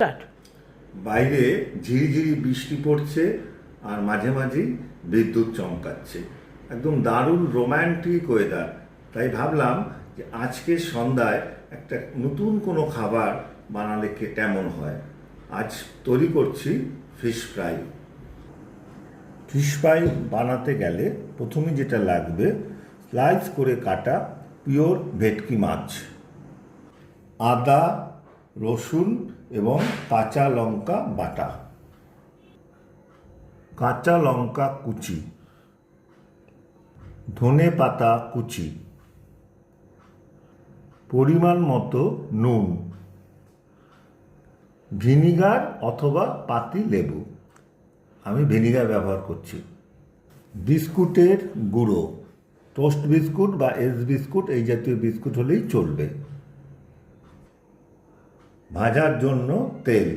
Start. বাইরে ঝিরিঝিরি বৃষ্টি পড়ছে আর মাঝে মাঝেই বিদ্যুৎ চমকাচ্ছে, একদম দারুণ রোম্যান্টিক ওয়েদার। তাই ভাবলাম যে আজকে সন্ধ্যায় একটা নতুন কোনো খাবার বানালে কেমন হয়। আজ তৈরি করছি ফিশ ফ্রাই। ফিশ ফ্রাই বানাতে গেলে প্রথমে যেটা লাগবে, স্লাইস করে কাটা পিওর ভেটকি মাছ, আদা, রসুন এবং কাঁচা লঙ্কা বাটা, কাঁচা লঙ্কা কুচি, ধনে পাতা কুচি, পরিমাণ মতো নুন, ভিনিগার অথবা পাতি লেবু, আমি ভিনিগার ব্যবহার করছি, বিস্কুটের গুঁড়ো, টোস্ট বিস্কুট বা এস বিস্কুট এই জাতীয় বিস্কুট হলেই চলবে, ভাজার জন্য তেল,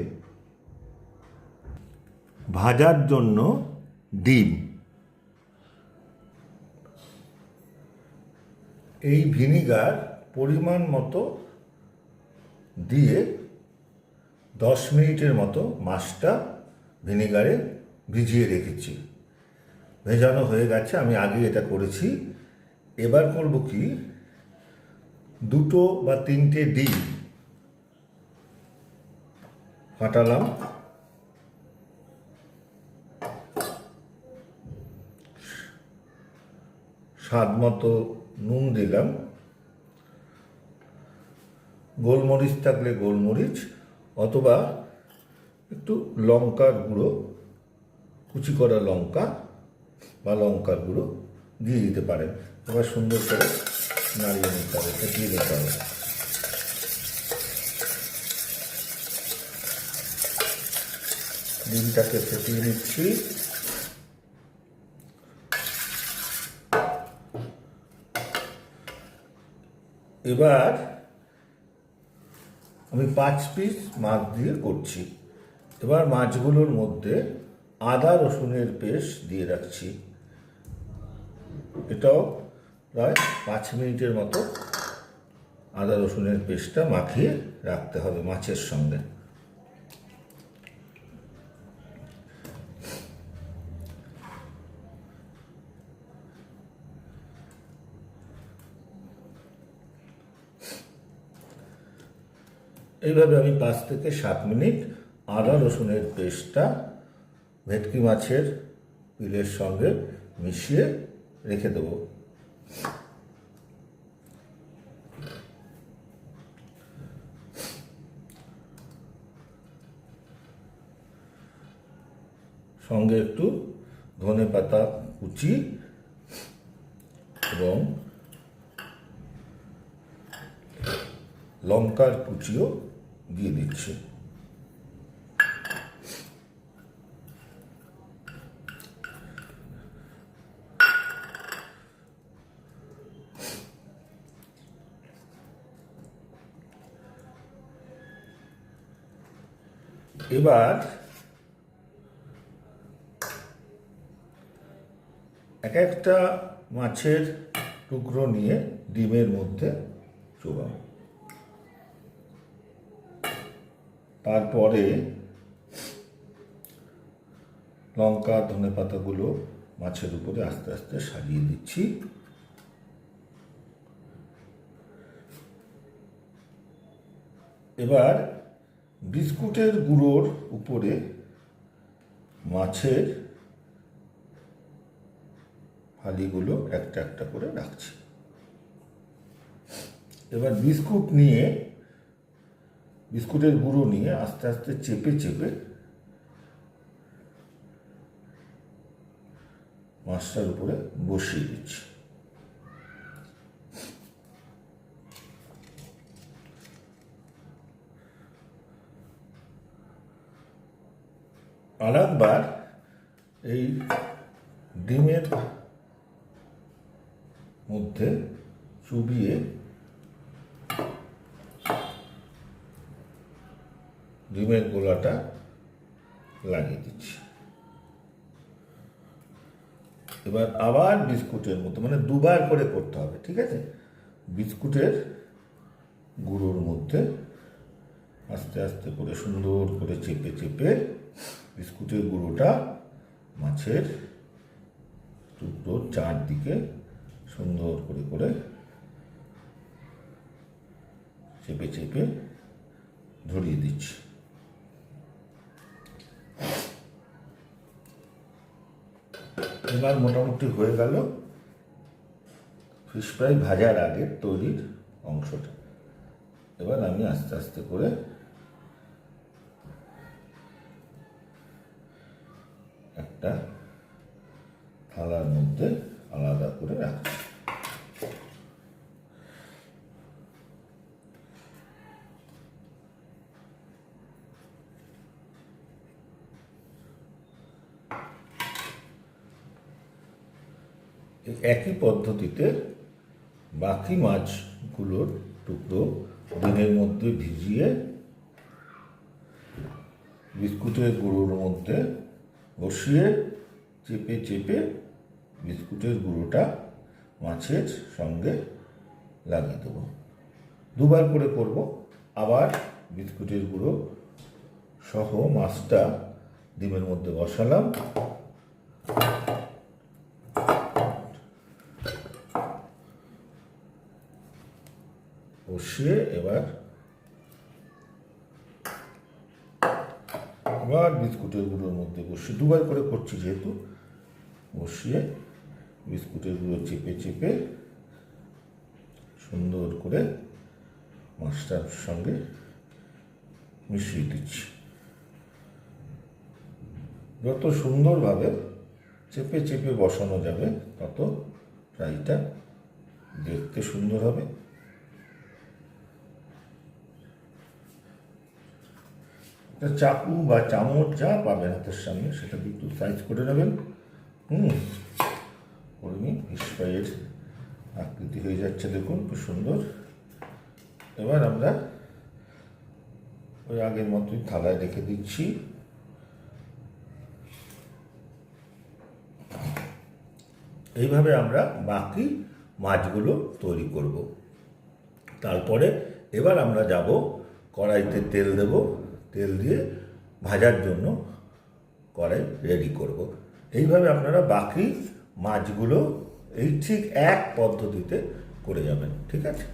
ভাজার জন্য ডিম। এই ভিনিগার পরিমাণ মতো দিয়ে 10 মিনিটের মতো মাছটা ভিনিগারে ভিজিয়ে রেখেছি। ভেজানো হয়ে গেছে, আমি আগে এটা করেছি। এবার করব কি, 2 বা 3টে ডিম ফাটালাম, স্বাদ মতো নুন দিলাম, গোলমরিচ থাকলে গোলমরিচ অথবা একটু লঙ্কার গুঁড়ো, কুচি করা লঙ্কা বা লঙ্কার গুঁড়ো দিয়ে দিতে পারেন। এবার সুন্দর করে নাড়িয়ে নিতে হবে, ফেটিয়ে নিতে হবে। ডিমটাকে ফেটিয়ে নিচ্ছি। এবার আমি 5 পিস মাছ দিয়ে করছি। এবার মাছগুলোর মধ্যে আদা রসুনের পেস্ট দিয়ে রাখছি। এটাও প্রায় 5 মিনিটের মতো আদা রসুনের পেস্টটা মাখিয়ে রাখতে হবে মাছের সঙ্গে। এইভাবে আমি 5 থেকে 7 মিনিট আদা রসুনের পেস্টটা ভেটকি মাছের পিলের সঙ্গে মিশিয়ে রেখে দেব। সঙ্গে একটু ধনে পাতা কুচি এবং লঙ্কার কুচিও দিয়ে দিচ্ছি। এবার এক একটা মাছের টুকরো নিয়ে ডিমের মধ্যে চোবাবো। তারপরে লঙ্কা ধনে পাতাগুলো মাছের উপরে আস্তে আস্তে সাজিয়ে দিচ্ছি। এবার বিস্কুটের গুঁড়োর উপরে মাছের ফালিগুলো একটা একটা করে রাখছি। এবার বিস্কুটের গুঁড়ো নিয়ে আস্তে আস্তে চেপে চেপে মাছটার উপরে বসিয়ে দিচ্ছি। আরেকবার এই ডিমের মধ্যে চুবিয়ে ডিমের গোলাটা লাগিয়ে দিচ্ছি। এবার আবার বিস্কুটের মতো, মানে দুবার করে করতে হবে, ঠিক আছে? বিস্কুটের গুঁড়োর মধ্যে আস্তে আস্তে করে সুন্দর করে চেপে চেপে বিস্কুটের গুঁড়োটা মাছের টুকরোর চারদিকে সুন্দর করে করে চেপে চেপে ধরিয়ে দিচ্ছি। এবার মোটামুটি হয়ে গেল ফিশ ফ্রাই ভাজার আগের তৈরির অংশটা। এবার আমি আস্তে আস্তে করে একটা থালার মধ্যে আলাদা করে রাখছি। একই পদ্ধতিতে বাকি মাছগুলোর টুকরো ডিমের মধ্যে ভিজিয়ে বিস্কুটের গুঁড়োর মধ্যে বসিয়ে চেপে চেপে বিস্কুটের গুঁড়োটা মাছের সঙ্গে লাগিয়ে দেবো। দুবার করে করব। আবার বিস্কুটের গুঁড়ো সহ মাছটা ডিমের মধ্যে বসালাম, বসিয়ে এবার আবার বিস্কুটের গুঁড়োর মধ্যে বসিয়ে দুবার করে করছি যেহেতু, বসিয়ে বিস্কুটের গুঁড়ো চেপে চেপে সুন্দর করে মাছটার সঙ্গে মিশিয়ে দিচ্ছি। যত সুন্দরভাবে চেপে চেপে বসানো যাবে তত ফ্রাইটা দেখতে সুন্দর হবে। চাকু বা চামচ যা পাবেন হাতের সামনে সেটা দিয়ে একটু সাইজ করে নেবেন। করে নিন। ফিশ ফ্রাইয়ের আকৃতি হয়ে যাচ্ছে, দেখুন খুব সুন্দর। এবার আমরা ওই আগের মতোই থালায় রেখে দিচ্ছি। এইভাবে আমরা বাকি মাছগুলো তৈরি করব। তারপরে এবার আমরা যাব কড়াইতে তেল দেব, তেল দিয়ে ভাজার জন্য কড়াই রেডি করব। এইভাবে আপনারা বাকি মাছগুলো এই ঠিক এক পদ্ধতিতে করে যাবেন, ঠিক আছে?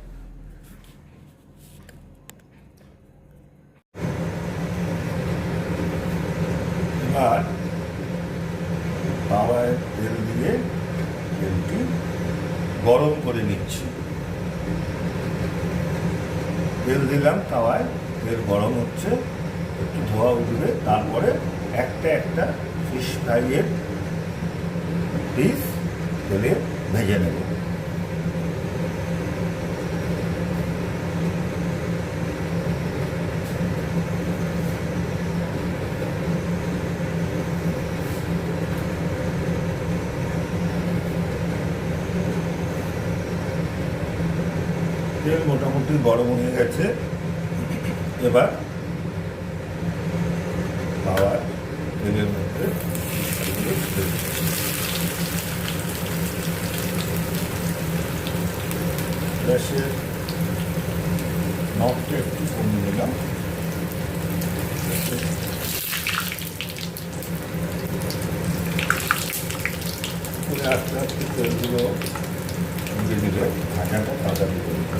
আর তাওয়ায় তেল দিয়ে তেলটি গরম করে নিচ্ছি। তেল দিলাম তাওয়ায়, তেল গরম হচ্ছে, একটু ধোয়া উঠবে, তারপরে একটা একটা ফিশ ফ্রাইয়ের পিস তেলে ভেজে নেব। তেল মোটামুটি গরম হয়ে গেছে। এবার খাওয়ার তেলের মধ্যে গ্যাসের নবটা একটু কমিয়ে দিলাম। আস্তে আস্তে তেলগুলো দিয়ে দিলে ভাজাটা তাড়াতাড়ি করবে।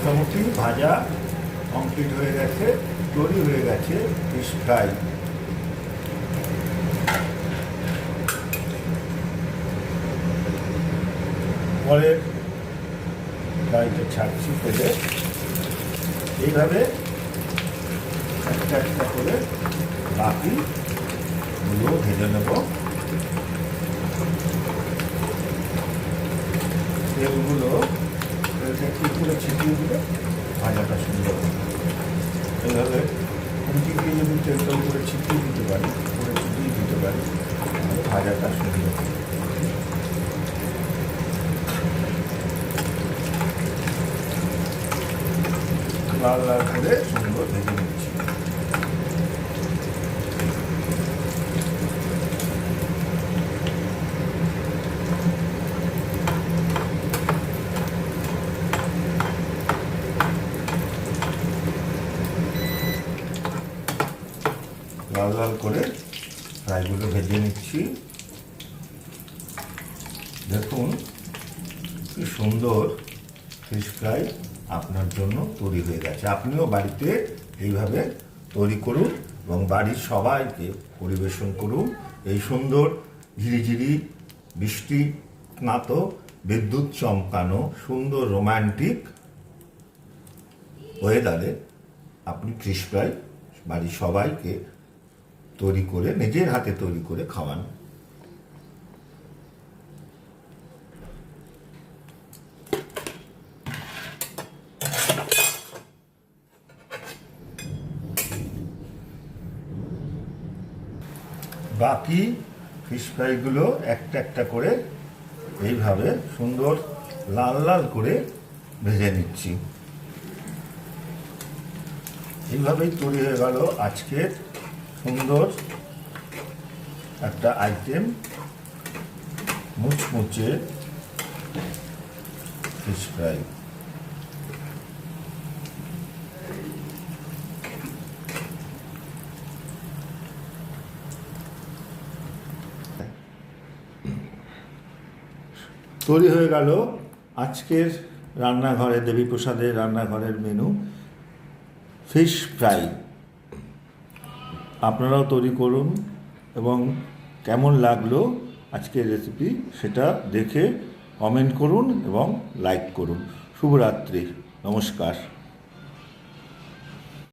মোটামুটি ভাজা কমপ্লিট হয়ে গেছে, তৈরি হয়ে গেছে ফিশ ফ্রাই। পরে ফ্রাইটা ছাড়ছি তেলে। এইভাবে একটা একটা করে বাকিগুলো ভেজে নেব। তেলগুলো তেল তেলটা একটু উপরে ছিটিয়ে দিলে ভাজাটা সুন্দর হবে। এইভাবে খুঁটি দিয়ে যদি তেলটা উপরে ছিটিয়ে দিতে পারি, উপরে ছিটিয়ে দিতে পারি, তাহলে ভাজাটা সুন্দর হবে। লাল লাল করে সুন্দর ভেজে নিচ্ছি। লাল লাল করে ফ্রাইগুলো ভেজে নিচ্ছি। দেখুন কি সুন্দর ফিশ ফ্রাই আপনার জন্য তৈরি হয়ে গেছে। আপনিও বাড়িতে এইভাবে তৈরি করুন এবং বাড়ির সবাইকে পরিবেশন করুন। এই সুন্দর ঝিরিঝিরি বৃষ্টি স্নাত বিদ্যুৎ চমকানো সুন্দর রোম্যান্টিক ওয়েদারে আপনি ফিশ ফ্রাই বাড়ির সবাইকে তৈরি করে নিজের হাতে তৈরি করে খাওয়ান। বাকি ফিশ ফ্রাইগুলো একটা একটা করে এইভাবে সুন্দর লাল লাল করে ভেজে নিচ্ছি। এইভাবেই তৈরি হয়ে গেল আজকের সুন্দর একটা আইটেম, মুচমুচে ফিশ ফ্রাই। তৈরি হয়ে গেল আজকের রান্নাঘরে, দেবীপ্রসাদের রান্নাঘরের মেনু ফিশ ফ্রাই। আপনারাও তৈরি করুন এবং কেমন লাগলো আজকের রেসিপি সেটা দেখে কমেন্ট করুন এবং লাইক করুন। শুভরাত্রি, নমস্কার।